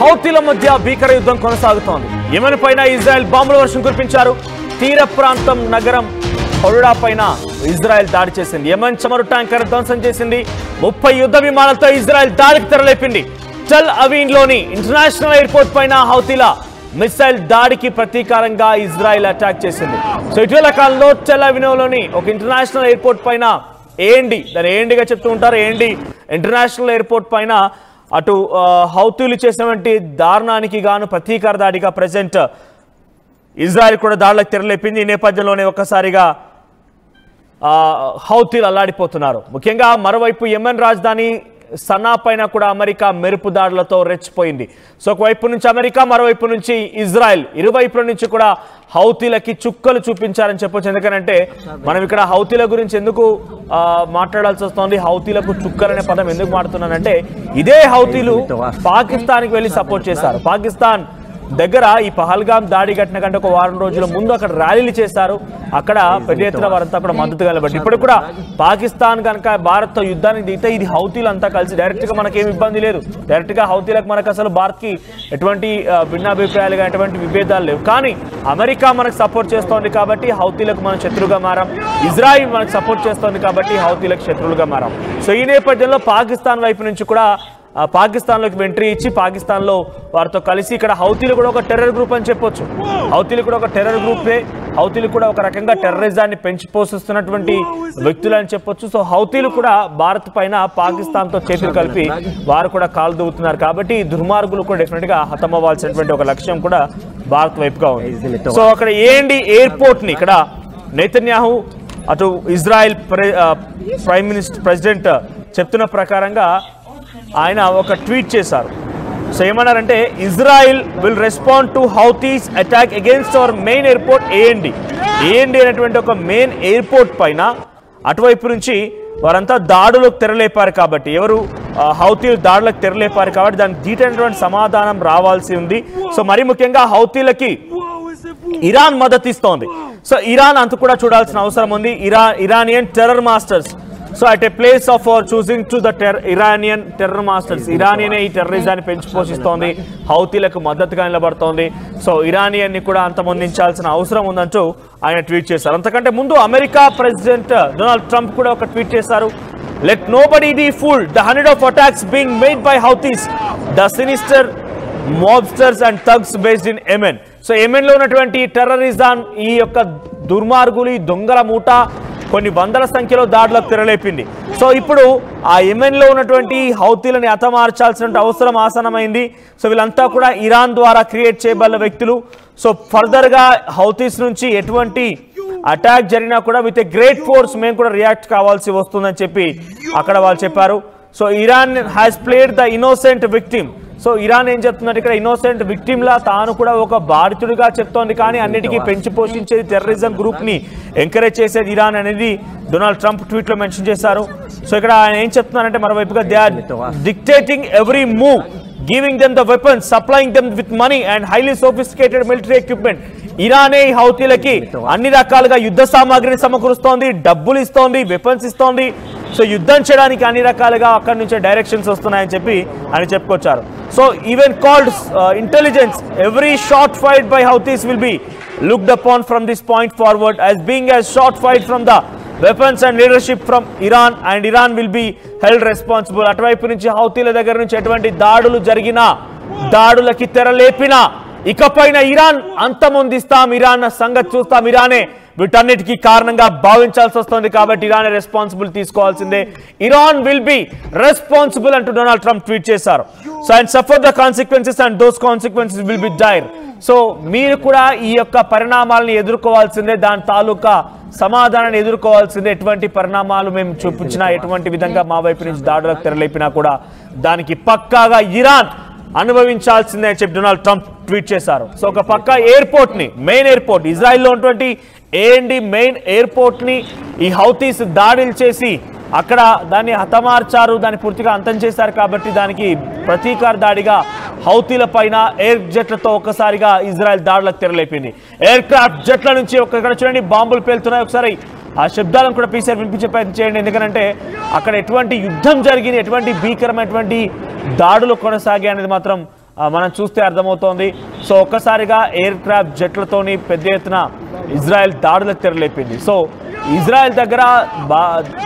హౌతీల మధ్య భీకర యుద్ధం కొనసాగుతోంది. యెమెన్ పైన ఇజ్రాయెల్ బాంబుల వర్షం కురిపించారు. తీర ప్రాంతం నగరం హౌడా పైన ఇజ్రాయెల్ దాడి చేసింది. యెమెన్ చమురు ట్యాంకర్ ధ్వంసం చేసింది. 30 యుద్ధ విమానాలతో ఇజ్రాయెల్ దాడికి తెరలేపింది. టెల్ అవీవ్లోని ఇంటర్నేషనల్ ఎయిర్పోర్ట్ పైన హౌతీల మిసైల్ దాడికి ప్రతీకారంగా ఇజ్రాయెల్ అటాక్ చేసింది. సో ఇటీవల కాలంలో టెల్ అవీవ్లోని ఒక ఇంటర్నేషనల్ ఎయిర్పోర్ట్ పైన దాని ఏఎండిగా చెప్తూ ఉంటారు. ఏఎండి ఇంటర్నేషనల్ ఎయిర్పోర్ట్ పైన అటు హౌతీలు చేసినటువంటి దారుణానికి గాను ప్రతీకార దాడిగా ప్రెజెంట్ ఇజ్రాయెల్ కూడా దాడులకు తెరలేపింది. ఈ నేపథ్యంలోనే ఒక్కసారిగా హౌతీలు అల్లాడిపోతున్నారు. ముఖ్యంగా మరోవైపు యెమెన్ రాజధాని సనా పైన కూడా అమెరికా మెరుపు దాడులతో రెచ్చిపోయింది. సో ఒకవైపు నుంచి అమెరికా, మరోవైపు నుంచి ఇజ్రాయెల్, ఇరువైపుల నుంచి కూడా హౌతీలకి చుక్కలు చూపించారని చెప్పొచ్చు. ఎందుకంటే మనం ఇక్కడ హౌతీల గురించి ఎందుకు మాట్లాడాల్సి వస్తుంది, హౌతీలకు చుక్కలు అనే పదం ఎందుకు మాట్లాడుతున్నానంటే ఇదే హౌతీలు పాకిస్తాన్కి వెళ్ళి సపోర్ట్ చేశారు. పాకిస్తాన్ దగ్గర ఈ పహల్గామ్ దాడి ఘటన కంటే ఒక వారం రోజుల ముందు అక్కడ ర్యాలీలు చేశారు. అక్కడ పెద్ద ఎత్తున వారంతా కూడా మద్దతు కలబట్టి ఇప్పుడు కూడా పాకిస్తాన్ కనుక భారత్తో యుద్ధానికి దిగితే ఇది హౌతీలు అంతా కలిసి డైరెక్ట్గా మనకేం ఇబ్బంది లేదు. డైరెక్ట్గా హౌతీలకు మనకు అసలు భారత్కి ఎటువంటి భిన్నాభిప్రాయాలుగా ఎటువంటి విభేదాలు లేవు. కానీ అమెరికా మనకు సపోర్ట్ చేస్తోంది కాబట్టి హౌతీలకు మనం శత్రువుగా మారాం. ఇజ్రాయిల్ మనకు సపోర్ట్ చేస్తోంది కాబట్టి హౌతీలకు శత్రువులుగా మారాం. సో ఈ నేపథ్యంలో పాకిస్తాన్ వైపు నుంచి కూడా పాకిస్తాన్లోకి ఎంట్రీ ఇచ్చి పాకిస్తాన్లో వారితో కలిసి ఇక్కడ హౌతీలు కూడా ఒక టెర్రర్ గ్రూప్ అని చెప్పొచ్చు. హౌతీలు కూడా ఒక టెర్రర్ గ్రూపే. హౌతీలు కూడా ఒక రకంగా టెర్రరిజాన్ని పెంచి పోషిస్తున్నటువంటి వ్యక్తులు అని చెప్పొచ్చు. సో హౌతీలు కూడా భారత్ పైన పాకిస్తాన్తో చేతులు కలిపి వారు కూడా కాలు దూవుతున్నారు. కాబట్టి దుర్మార్గులు కూడా డెఫినెట్గా హతమవ్వాల్సినటువంటి ఒక లక్ష్యం కూడా భారత్ వైపుగా ఉంది. సో అక్కడ ఏఎండి ఎయిర్పోర్ట్ని ఇక్కడ నెతన్యాహు అటు ఇజ్రాయెల్ ప్రెసిడెంట్ చెప్తున్న ప్రకారంగా ఆయన ఒక ట్వీట్ చేశారు. సో ఏమన్నారంటే Israel will respond to Houthis attack against our main airport AMD అనేటువంటి ఒక మెయిన్ ఎయిర్పోర్ట్ పైన అటువైపు నుంచి వారంతా దాడులకు తెరలేపారు కాబట్టి హౌతీలు దాడులకు తెరలేపారు కాబట్టి దానికి ధీటైనటువంటి సమాధానం రావాల్సి ఉంది. సో మరీ ముఖ్యంగా హౌతీలకి ఇరాన్ మద్దతు ఇస్తోంది. సో ఇరాన్ అంత కూడా చూడాల్సిన అవసరం ఉంది. Iranian terror masters so at a place of our choosing to the Iranian terror masters, ఇరానియనే ఈ టెర్రరిజాన్ని పెంచి పోషిస్తోంది, హౌతీలకు మద్దతుగా నిలబడుతోంది. సో ఇరానియన్ని కూడా అంతమొందించాల్సిన అవసరం ఉందంటూ ఆయన ట్వీట్ చేశారు. అంతకంటే ముందు అమెరికా ప్రెసిడెంట్ డొనాల్డ్ ట్రంప్ కూడా ఒక ట్వీట్ చేశారు. Let nobody be fooled, the 100 of attacks being made by Houthis, the sinister mobsters and thugs based in Yemen. So Yemen లో ఉన్నటువంటి టెర్రరిజం, ఈ యొక్క దుర్మార్గులు, ఈ దొంగల మూట కొన్ని వందల సంఖ్యలో దాడులకు తెరలేపింది. సో ఇప్పుడు ఆ యెమెన్ లో ఉన్నటువంటి హౌతీలని హతమార్చాల్సిన అవసరం ఆసనమైంది. సో వీళ్ళంతా కూడా ఇరాన్ ద్వారా క్రియేట్ చేయబడ్డ వ్యక్తులు. సో ఫర్దర్ గా హౌతీస్ నుంచి ఎటువంటి అటాక్ జరిగినా కూడా విత్ ఏ గ్రేట్ ఫోర్స్ మేము కూడా రియాక్ట్ కావాల్సి వస్తుందని చెప్పి అక్కడ వాళ్ళు చెప్పారు. So Iran has played the innocent victim. So Iran ఏం చెప్తున్నట్టు ఇక్కడ ఇన్నోసెంట్ విక్టిమ్లా తాను కూడా ఒక బాధితుడిగా చెప్తోంది. కానీ అన్నిటికీ పెంచి పోషించేది టెర్రరిజం గ్రూప్ని ఎంకరేజ్ చేసేది ఇరాన్ అనేది డొనాల్డ్ ట్రంప్ ట్వీట్లో మెన్షన్ చేశారు. సో ఇక్కడ ఆయన ఏం చెప్తున్నారంటే మరోవైపుగా they are dictating every move, giving them the weapons, supplying them with money and highly sophisticated military equipment. ఇరానే ఈ హౌతీలకి అన్ని రకాలుగా యుద్ధ సామాగ్రిని సమకూరుస్తోంది, డబ్బులు ఇస్తోంది, వెపన్స్ ఇస్తోంది. సో యుద్ధం చేయడానికి అన్ని రకాలుగా అక్కడి నుంచే డైరెక్షన్స్ వస్తున్నాయని చెప్పి ఆయన చెప్పుకొచ్చారు. So even called intelligence, every shot fight by Houthis will be looked upon from this point forward as being a short fight from the weapons and leadership from Iran, and Iran will be held responsible. అటువైపు నుంచి హౌతీల దగ్గర నుంచి ఎటువంటి దాడులు జరిగినా, దాడులకి తెరలేపినా ఇకపైన Iran అంతమొందిస్తాం, Iran సంగతి చూస్తాం, ఇరానే వీటన్నిటికీ కారణంగా భావించాల్సి వస్తుంది. కాబట్టి ఇరానే రెస్పాన్సిబుల్ తీసుకోవాల్సిందే. ఇరాన్ విల్ బి రెస్పాన్సిబుల్ అంటూ డొనాల్డ్ ట్రంప్ ట్వీట్ చేశారు. So and suffer the consequences and those consequences will be dire. So మీరు కూడా ఈ యొక్క పరిణామాలను ఎదుర్కోవాల్సిందే, దాని తాలూకా సమాధానాన్ని ఎదుర్కోవాల్సిందే. ఎటువంటి పరిణామాలు మేము చూపించినా, ఎటువంటి విధంగా మా వైపు నుంచి దాడులకు తెరలేపినా కూడా దానికి పక్కాగా ఇరాన్ అనుభవించాల్సిందే అని చెప్పి డొనాల్డ్ ట్రంప్ ట్వీట్ చేశారు. సో ఒక పక్క ఎయిర్పోర్ట్ని, మెయిన్ ఎయిర్పోర్ట్, ఇజ్రాయిల్లో ఉన్నటువంటి ఏఎండి మెయిన్ ఎయిర్పోర్ట్ని ఈ హౌతీస్ దాడులు చేసి అక్కడ దాన్ని హతమార్చారు, దాన్ని పూర్తిగా అంతం చేశారు. కాబట్టి దానికి ప్రతీకార దాడిగా హౌతీల పైన ఎయిర్ జెట్లతో ఒక్కసారిగా ఇజ్రాయెల్ దాడులకు తెరలేపింది. ఎయిర్ క్రాఫ్ట్ జెట్ల నుంచి ఇక్కడ చూడండి బాంబులు పేలుతున్నాయి. ఒకసారి ఆ శబ్దాలను కూడా పీసీఆర్ వినిపించే ప్రయత్నం చేయండి. ఎందుకంటే అక్కడ ఎటువంటి యుద్ధం జరిగింది, ఎటువంటి భీకరమైనటువంటి దాడులు కొనసాగాయి అనేది మాత్రం మనం చూస్తే అర్థమవుతోంది. సో ఒక్కసారిగా ఎయిర్ క్రాఫ్ట్ జెట్లతోని పెద్ద ఎత్తున ఇజ్రాయెల్ దాడులకు తెరలేపింది. సో ఇజ్రాయెల్ దగ్గర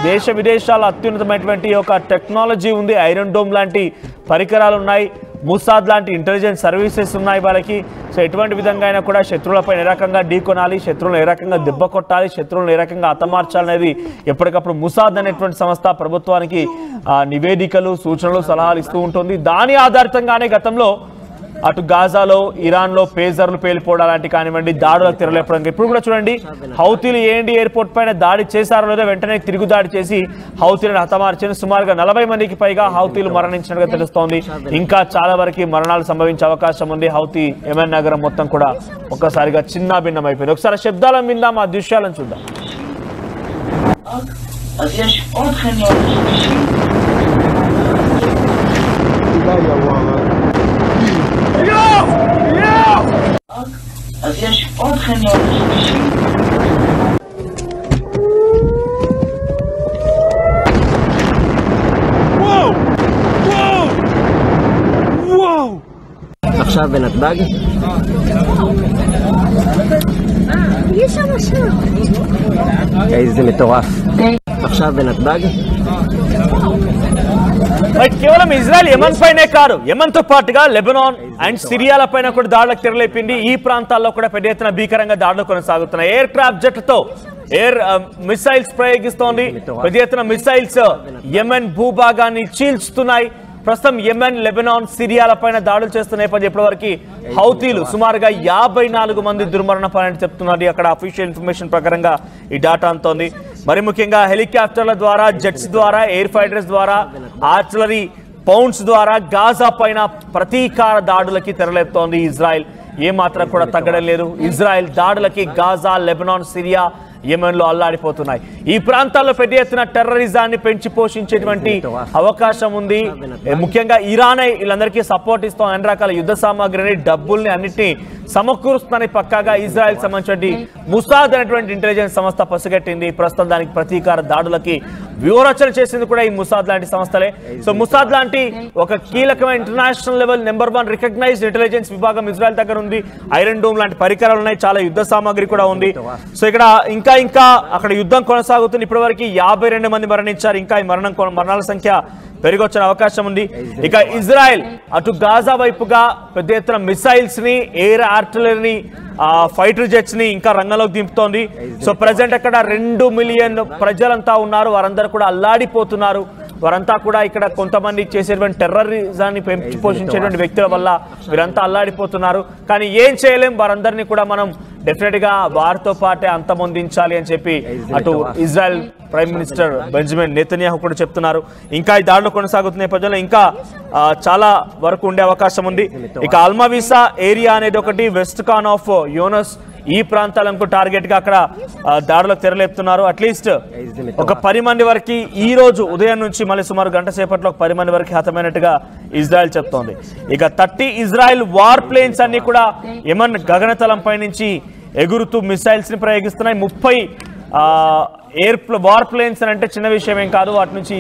దేశ విదేశాల అత్యున్నతమైనటువంటి ఒక టెక్నాలజీ ఉంది. ఐరన్ డోమ్ లాంటి పరికరాలు ఉన్నాయి, ముసాద్ లాంటి ఇంటెలిజెన్స్ సర్వీసెస్ ఉన్నాయి వాళ్ళకి. సో ఎటువంటి విధంగా అయినా కూడా శత్రువులపై ఏ రకంగా ఢీకొనాలి, శత్రువులను ఏ రకంగా దెబ్బ కొట్టాలి, శత్రువులను ఏ రకంగా హతమార్చాలనేది ఎప్పటికప్పుడు ముసాద్ అనేటువంటి సంస్థ ప్రభుత్వానికి నివేదికలు, సూచనలు, సలహాలు ఇస్తూ ఉంటుంది. దాని ఆధారితంగానే గతంలో అటు గాజాలో, ఇరాన్లో పేజర్లు పేలిపోవడం లాంటి కానివ్వండి దాడులకు తెరలేపడానికి ఇప్పుడు కూడా చూడండి, హౌతీలు ఏఎండి ఎయిర్పోర్ట్ పైన దాడి చేశారో లేదో వెంటనే తిరుగు దాడి చేసి హౌతీలను హతమార్చిన సుమారుగా 40 మందికి పైగా హౌతీలు మరణించినట్టుగా తెలుస్తోంది. ఇంకా చాలా వరకు మరణాలు సంభవించే అవకాశం ఉంది. హౌతీ యెమెన్ నగరం మొత్తం కూడా ఒక్కసారిగా చిన్న భిన్నం అయిపోయింది. ఒకసారి శబ్దాలను విందాం, ఆ దృశ్యాలను చూద్దాం. אז יש עוד חניון שלישי. וואו! וואו! וואו! עכשיו בנתב"ג? יש שם שם. איזה מטורף. עכשיו בנתב"ג? కేవలం ఇజ్రాయెల్ యెమెన్ పైనే కాదు, యెమెన్ తో పాటుగా లెబనాన్ అండ్ సిరియాల పైన కూడా దాడులకు తెరలేపింది. ఈ ప్రాంతాల్లో కూడా పెద్ద ఎత్తున భీకరంగా దాడులు కొనసాగుతున్నాయి. ఎయిర్ క్రాఫ్ట్ జెట్లతో ఎయిర్ మిసైల్స్ ప్రయోగిస్తోంది. పెద్ద ఎత్తున మిసైల్స్ యెమెన్ భూభాగాన్ని చీల్చుతున్నాయి. ప్రస్తుతం యెమెన్, లెబనాన్, సిరియాల పైన దాడులు చేస్తున్న నేపథ్యం ఇప్పటివరకు హౌతీలు సుమారుగా 54 మంది దుర్మరణ పాలని చెప్తున్నారు. అక్కడ అఫీషియల్ ఇన్ఫర్మేషన్ ప్రకారంగా ఈ డాటా అంతోంది. మరి ముఖ్యంగా హెలికాప్టర్ల ద్వారా, జెట్స్ ద్వారా, ఎయిర్ ఫైటర్స్ ద్వారా, ఆర్టిలరీ పౌండ్స్ ద్వారా గాజా పైన ప్రతీకార దాడులకి తెరలేపుతోంది ఇజ్రాయెల్. ఏమాత్రం కూడా తగ్గడం లేదు. ఇజ్రాయెల్ దాడులకి గాజా, లెబనాన్, సిరియా, యెమెన్లో అల్లాడిపోతున్నాయి. ఈ ప్రాంతాల్లో పెద్ద ఎత్తున టెర్రరిజాన్ని పెంచి పోషించేటువంటి అవకాశం ఉంది. ముఖ్యంగా ఇరాన్ వీళ్ళందరికీ సపోర్ట్ ఇస్తాం, అన్ని రకాల యుద్ధ సామాగ్రిని, డబ్బుల్ని అన్నింటినీ సమకూరుస్తుందని పక్కాగా ఇజ్రాయెల్ సంబంధించి ముసాద్ అనేటువంటి ఇంటెలిజెన్స్ సంస్థ పసిగట్టింది. ప్రస్తుతం దానికి ప్రతీకార దాడులకి వ్యూహరచన చేసింది కూడా ఈ ముసాద్ లాంటి సంస్థలే. సో ముసాద్ లాంటి ఒక కీలకమైన international level number 1 recognised intelligence విభాగం ఇజ్రాయెల్ దగ్గర ఉంది. ఐరన్ డోమ్ లాంటి పరికరాలు ఉన్నాయి, చాలా యుద్ధ సామాగ్రి కూడా ఉంది. సో ఇక్కడ ఇంకా అక్కడ యుద్ధం కొనసాగుతుంది. ఇప్పటివరకు 52 మంది మరణించారు. ఇంకా ఈ మరణాల సంఖ్య పెరిగొచ్చిన అవకాశం ఉంది. ఇక ఇజ్రాయెల్ అటు గాజా వైపుగా పెద్ద ఎత్తున మిసైల్స్ ని, ఎయిర్ ఆర్టిలరీని, ఫైటర్ జెట్స్ ని ఇంకా రంగంలోకి దింపుతోంది. సో ప్రజెంట్ అక్కడ 2 మిలియన్ ప్రజలంతా ఉన్నారు. వారందరూ కూడా అల్లాడిపోతున్నారు. వారంతా కూడా ఇక్కడ కొంతమంది చేసేటువంటి టెర్రరిజాన్ని పెంచి పోషించేటువంటి వ్యక్తుల వల్ల వీరంతా అల్లాడిపోతున్నారు. కానీ ఏం చేయలేం, వారందరినీ కూడా మనం డెఫినెట్ గా వారితో పాటే అంతమొందించాలి అని చెప్పి అటు Israel prime minister Benjamin Netanyahu కూడా చెప్తున్నారు. ఇంకా ఈ దాడులు కొనసాగుతున్న నేపథ్యంలో ఇంకా చాలా వరకు ఉండే అవకాశం ఉంది. ఇక అల్మావిసా ఏరియా అనేది ఒకటి, వెస్ట్ కాన్ ఆఫ్ యోనస్, ఈ ప్రాంతాలకు టార్గెట్ గా అక్కడ దాడులకు తెరలేపుతున్నారు. అట్లీస్ట్ ఒక 10 మంది వరకు ఈ రోజు ఉదయం నుంచి మళ్ళీ సుమారు గంట సేపట్లో 10 మంది వరకు హతమైనట్టుగా ఇజ్రాయెల్ చెప్తోంది. ఇక 30 ఇజ్రాయెల్ వార్ ప్లేన్స్ అన్ని కూడా యెమెన్ గగనతలంపై నుంచి ఎగురుతూ మిసైల్స్ ని ప్రయోగిస్తున్నాయి. 30 వార్ ప్లేన్స్ అని అంటే చిన్న విషయం ఏం కాదు. వాటి నుంచి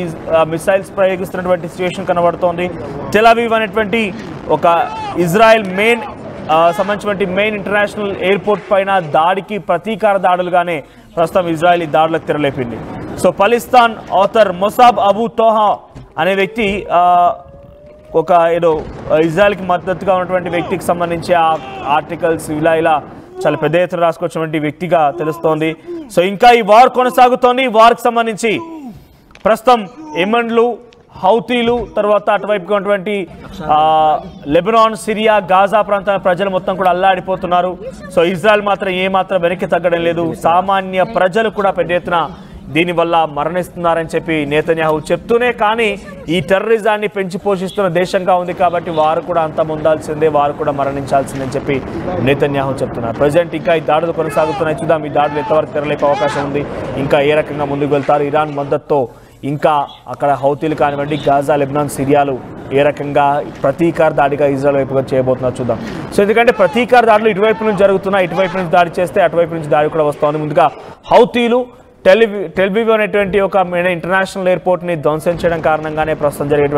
మిసైల్స్ ప్రయోగిస్తున్నటువంటి సిచ్యువేషన్ కనబడుతోంది. టెల్ అవీవ్ అనేటువంటి ఒక ఇజ్రాయెల్ సంబంధించినటువంటి మెయిన్ ఇంటర్నేషనల్ ఎయిర్పోర్ట్ పైన దాడికి ప్రతీకార దాడులుగానే ప్రస్తుతం ఇజ్రాయెల్ ఈ దాడులకు తెరలేపింది. సో పాలిస్తాన్ ఆథర్ మొసాబ్ అబూ తోహా అనే వ్యక్తి ఒక ఇజ్రాయెల్కి మద్దతుగా ఉన్నటువంటి వ్యక్తికి సంబంధించి ఆ ఆర్టికల్స్ ఇలా చాలా పెద్ద ఎత్తున రాసుకొచ్చినటువంటి వ్యక్తిగా తెలుస్తోంది. సో ఇంకా ఈ వార్ కొనసాగుతోంది. ఈ వార్కి సంబంధించి ప్రస్తుతం యెమెన్లు, హౌతీలు, తర్వాత అటువైపుగా ఉన్నటువంటి లెబనాన్, సిరియా, గాజా ప్రాంతాల ప్రజలు మొత్తం కూడా అల్లాడిపోతున్నారు. సో ఇజ్రాయెల్ మాత్రం ఏమాత్రం వెనక్కి తగ్గడం లేదు. సామాన్య ప్రజలు కూడా పెద్ద ఎత్తున దీనివల్ల మరణిస్తున్నారని చెప్పి నెతన్యాహు చెప్తూనే, కానీ ఈ టెర్రరిజాన్ని పెంచి పోషిస్తున్న దేశంగా ఉంది కాబట్టి వారు కూడా అంతమొందాల్సిందే, వారు కూడా మరణించాల్సిందని చెప్పి నెతన్యాహు చెప్తున్నారు. ప్రజెంట్ ఇంకా ఈ దాడులు కొనసాగుతున్నాయి. చూద్దాం ఈ దాడులు ఎంతవరకు తెరలేపే అవకాశం ఉంది, ఇంకా ఏ రకంగా ముందుకు వెళ్తారు. ఇరాన్ మద్దతుతో ఇంకా అక్కడ హౌతీలు కానివ్వండి, గాజా, లెబనాన్, సిరియాలు ఏ రకంగా ప్రతీకార దాడిగా ఇజ్రాయెల్ వైపుగా చేయబోతున్నారు చూద్దాం. సో ఎందుకంటే ప్రతీకార దాడులు ఇటువైపు నుంచి జరుగుతున్నాయి. ఇటువైపు నుంచి దాడి చేస్తే అటువైపు నుంచి దాడి కూడా వస్తుంది. ముందుగా హౌతీలు టెల్ అవీవ్ అనేటువంటి ఒక ఇంటర్నేషనల్ ఎయిర్పోర్ట్ని ధ్వంసం చేయడం కారణంగానే ప్రస్తుతం జరిగేటువంటి